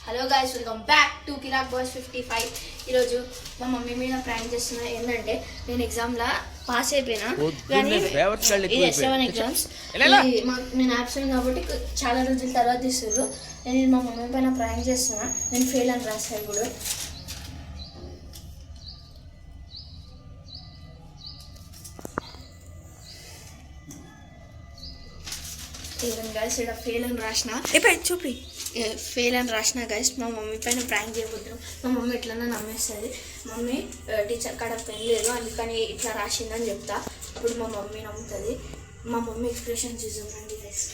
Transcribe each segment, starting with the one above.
Hello guys, welcome back to Kirak boys 55. ఈరోజు మా mummy మీద ప్రాంక్ చేస్తున్నా. ఏంటంటే నేను ఎగ్జామ్లో పాస్ అయిపోయినా, కానీ 7 ఎగ్జామ్స్ నేను యాబ్సెంట్ కాబట్టి చాలా రోజుల తర్వాత ఇస్తారు. నేను మా మమ్మీ పైన ప్రాంక్ చేస్తున్నా. నేను ఫెయిల్ అని రాస్తాను ఇప్పుడు. గైస్ ఇక్కడ ఫెయిల్ అని రాసిన, చూపి ఫెయిల్ అని రాసిన గైస్. మా మమ్మీ పైన ప్రాంక్ చేయబోతున్నాం. మా మమ్మీ ఎట్లన్నా నమ్మేస్తుంది. మమ్మీ టీచర్ కాడ పెన్ లేదు అందుకని ఇట్లా రాసిందని చెప్తా. ఇప్పుడు మా మమ్మీ నమ్ముతుంది. మా మమ్మీ ఎక్స్ప్రెషన్ చూసుకోండి గైస్.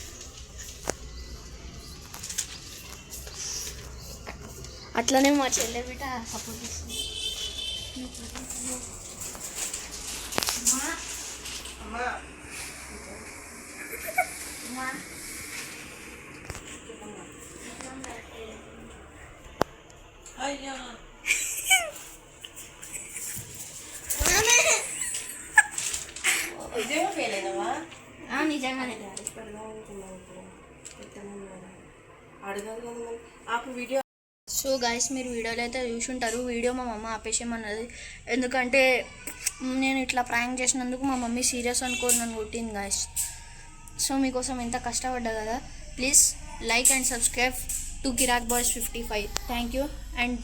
అట్లనే మా చెల్లె బిడ్డ సపోర్ట్ చేస్తుంది. అయ్యా నిజంగా ఫెయిల్ అయినావా? నిజంగానే వీడియో. సో గైస్, మీరు వీడియోలో అయితే చూసుంటారు. వీడియో మా మమ్మ ఆపేసేయమన్నది. ఎందుకంటే నేను ఇట్లా ప్రాంక్ చేసినందుకు మా మమ్మీ సీరియస్ అనుకోని నన్ను కొట్టింది గైస్. సో మీకోసం ఎంత కష్టపడ్డా కదా. Please like and subscribe to Kirak boys 55. Thank you and